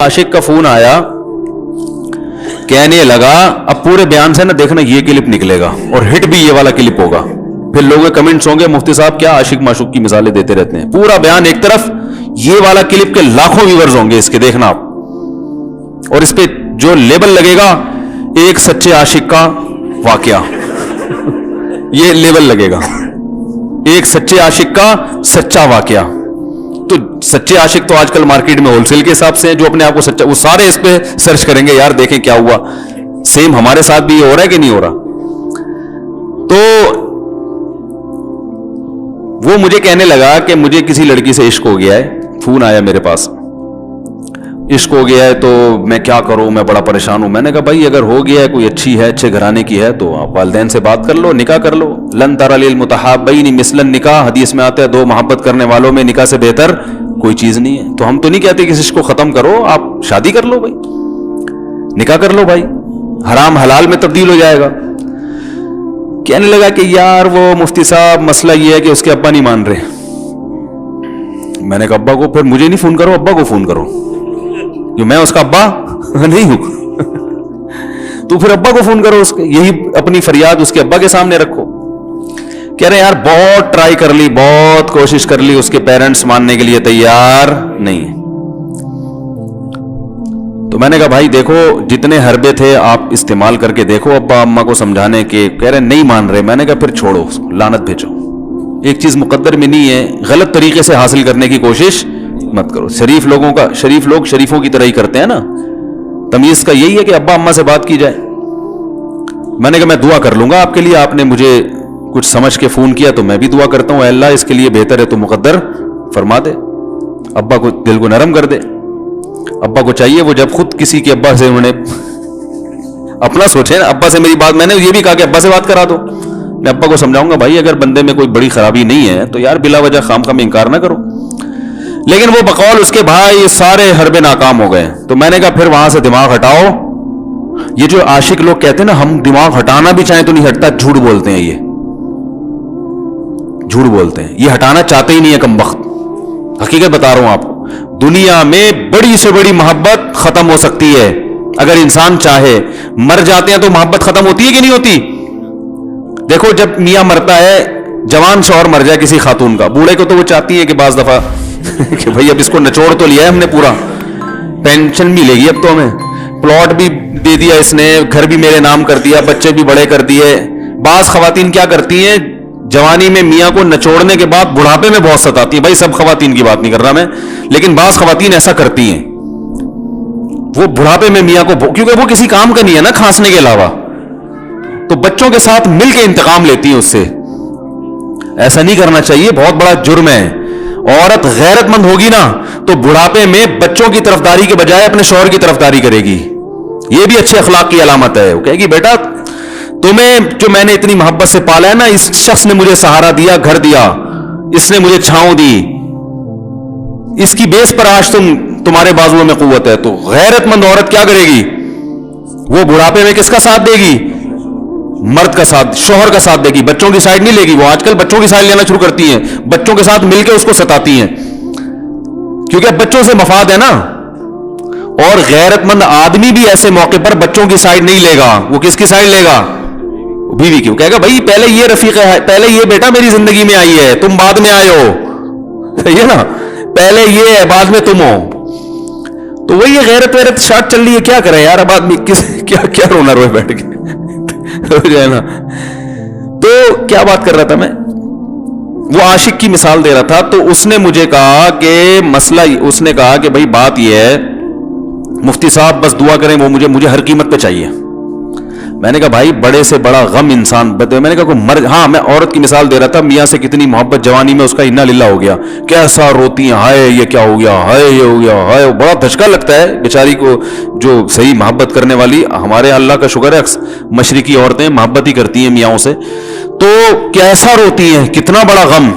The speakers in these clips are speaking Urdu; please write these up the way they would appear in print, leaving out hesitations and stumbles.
عاشق کا فون آیا, کہنے لگا اب پورے بیان سے نا دیکھنا یہ کلپ نکلے گا اور ہٹ بھی یہ والا کلپ ہوگا, پھر لوگوں کے کمنٹس ہوں گے مفتی صاحب کیا عاشق معشوق کی مثالیں دیتے رہتے ہیں, پورا بیان ایک طرف, یہ والا کلپ کے لاکھوں ویورز ہوں گے اس کے, دیکھنا آپ, اور اس پہ جو لیبل لگے گا ایک سچے عاشق کا واقعہ, یہ لیبل لگے گا ایک سچے عاشق کا سچا واقعہ. تو سچے عاشق تو آج کل مارکیٹ میں ہول سیل کے حساب سے ہیں, جو اپنے آپ کو سچا, وہ سارے اس پہ سرچ کریں گے یار دیکھیں کیا ہوا, سیم ہمارے ساتھ بھی یہ ہو رہا ہے کہ نہیں ہو رہا. تو وہ مجھے کہنے لگا کہ مجھے کسی لڑکی سے عشق ہو گیا ہے, فون آیا میرے پاس, عشق ہو گیا ہے تو میں کیا کروں, میں بڑا پریشان ہوں. میں نے کہا بھائی اگر ہو گیا ہے, کوئی اچھی ہے, اچھے گھرانے کی ہے, تو آپ والدین سے بات کر لو, نکاح کر لو. لن تر للمتحابین مثل النکاح, حدیث میں آتا ہے دو محبت کرنے والوں میں نکاح سے بہتر کوئی چیز نہیں ہے. تو ہم تو نہیں کہتے کہ اس کو ختم کرو, آپ شادی کر لو بھائی, نکاح کر لو بھائی, حرام حلال میں تبدیل ہو جائے گا. کہنے لگا کہ یار وہ مفتی صاحب مسئلہ یہ ہے کہ اس کے ابا نہیں مان رہے. میں نے کہا ابا کو, پھر مجھے نہیں فون کرو, ابا کو فون کرو, جو میں اس کا ابا نہیں ہوں. تو پھر ابا کو فون کرو, اس کے یہی اپنی فریاد اس کے ابا کے سامنے رکھو. کہہ رہے یار بہت ٹرائی کر لی, بہت کوشش کر لی, اس کے پیرنٹس ماننے کے لیے تیار نہیں. تو میں نے کہا بھائی دیکھو جتنے حربے تھے آپ استعمال کر کے دیکھو ابا اماں کو سمجھانے کے, کہہ رہے نہیں مان رہے. میں نے کہا پھر چھوڑو, لعنت بھیجو, ایک چیز مقدر میں نہیں ہے, غلط طریقے سے حاصل کرنے کی کوشش مت کرو. شریف لوگوں کا, شریف لوگ شریفوں کی طرح ہی کرتے ہیں نا, تمیز کا یہی ہے کہ ابا اماں سے بات کی جائے. میں نے کہا میں دعا کر لوں گا آپ کے لیے, آپ نے مجھے کچھ سمجھ کے فون کیا تو میں بھی دعا کرتا ہوں, اے اللہ اس کے لیے بہتر ہے تو مقدر فرما دے, ابا کو دل کو نرم کر دے. ابا کو چاہیے وہ جب خود کسی کے ابا سے انہوں نے اپنا سوچے نا, ابا سے میری بات, میں نے یہ بھی کہا کہ ابا سے بات کرا دو. میں ابا کو سمجھاؤں گا بھائی اگر بندے میں کوئی بڑی خرابی نہیں ہے تو یار بلا وجہ خام خام انکار نہ کرو. لیکن وہ بقول اس کے بھائی سارے حربے ناکام ہو گئے. تو میں نے کہا پھر وہاں سے دماغ ہٹاؤ. یہ جو عاشق لوگ کہتے ہیں نا ہم دماغ ہٹانا بھی چاہیں تو نہیں ہٹتا, جھوٹ بولتے ہیں, یہ جھوٹ بولتے ہیں, یہ ہٹانا چاہتے ہی نہیں ہے کمبخت. حقیقت بتا رہا ہوں آپ کو, دنیا میں بڑی سے بڑی محبت ختم ہو سکتی ہے اگر انسان چاہے. مر جاتے ہیں تو محبت ختم ہوتی ہے کہ نہیں ہوتی؟ دیکھو جب میاں مرتا ہے, جوان شوہر مر جائے کسی خاتون کا, بوڑھے کو تو وہ چاہتی ہے کہ بعض دفعہ کہ بھئی اب اس کو نچوڑ تو لیا ہے ہم نے, پورا پینشن ملے گی اب تو ہمیں, پلاٹ بھی دے دیا اس نے, گھر بھی میرے نام کر دیا, بچے بھی بڑے کر دیے. بعض خواتین کیا کرتی ہیں, جوانی میں میاں کو نچوڑنے کے بعد بڑھاپے میں بہت ستاتی ہیں. بھائی سب خواتین کی بات نہیں کر رہا میں, لیکن بعض خواتین ایسا کرتی ہیں, وہ بڑھاپے میں میاں کو, کیونکہ وہ کسی کام کا نہیں ہے نا کھانسنے کے علاوہ, تو بچوں کے ساتھ مل کے انتقام لیتی ہیں اس سے. ایسا نہیں کرنا چاہیے, بہت بڑا جرم ہے. عورت غیرت مند ہوگی نا تو بڑھاپے میں بچوں کی طرفداری کے بجائے اپنے شوہر کی طرفداری کرے گی. یہ بھی اچھے اخلاق کی علامت ہے. وہ کہے گی بیٹا تمہیں جو میں نے اتنی محبت سے پالا ہے نا, اس شخص نے مجھے سہارا دیا, گھر دیا, اس نے مجھے چھاؤں دی, اس کی بیس پر آج تمہارے بازوؤں میں قوت ہے. تو غیرت مند عورت کیا کرے گی, وہ بڑھاپے میں کس کا ساتھ دے گی, مرد کا ساتھ, شوہر کا ساتھ دے گی, بچوں کی سائڈ نہیں لے گی. وہ آج کل بچوں کی سائڈ لینا شروع کرتی ہیں, بچوں کے ساتھ مل کے اس کو ستاتی ہیں, کیونکہ بچوں سے مفاد ہے نا. اور غیرت مند آدمی بھی ایسے موقع پر بچوں کی سائڈ نہیں لے گا. وہ کس کی سائڈ لے گا, بیوی کی. وہ کہے گا بھائی پہلے یہ رفیقہ ہے, پہلے یہ بیٹا میری زندگی میں آئی ہے, تم بعد میں آئے ہو, صحیح ہے نا, پہلے یہ ہے بعد میں تم ہو. تو وہی یہ غیرت ویرت شاٹ چل رہی ہے, کیا کرے یار اب آدمی کیا رونا روئے بیٹھ کے جو ہے نا. تو کیا بات کر رہا تھا میں, وہ عاشق کی مثال دے رہا تھا. تو اس نے مجھے کہا کہ مسئلہ, اس نے کہا کہ بھائی بات یہ ہے مفتی صاحب بس دعا کریں, وہ مجھے ہر قیمت پہ چاہیے. میں نے کہا بھائی بڑے سے بڑا غم انسان میں نے کہا کوئی ہاں میں عورت کی مثال دے رہا تھا, میاں سے کتنی محبت جوانی میں اس کا انا للہ ہو گیا, کیسا روتی ہیں, ہائے یہ کیا ہو گیا, ہائے یہ ہو گیا, ہائے, بڑا دھچکا لگتا ہے بیچاری کو. جو صحیح محبت کرنے والی, ہمارے اللہ کا شکر ہے مشرقی عورتیں محبت ہی کرتی ہیں میاں سے, تو کیسا روتی ہیں, کتنا بڑا غم.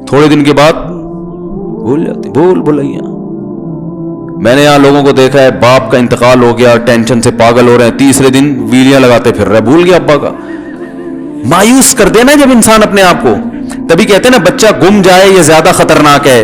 تھوڑے دن کے بعد بھول جاتی, بھولائیاں. میں نے یہاں لوگوں کو دیکھا ہے, باپ کا انتقال ہو گیا, ٹینشن سے پاگل ہو رہے ہیں, تیسرے دن ویلیاں لگاتے پھر رہے, بھول گیا ابا کا. مایوس کر دینا جب انسان اپنے آپ کو. تبھی کہتے ہیں نا بچہ گم جائے یہ زیادہ خطرناک ہے,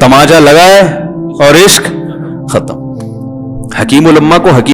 تماچا لگائے اور عشق ختم. حکیم الامہ کو حکیم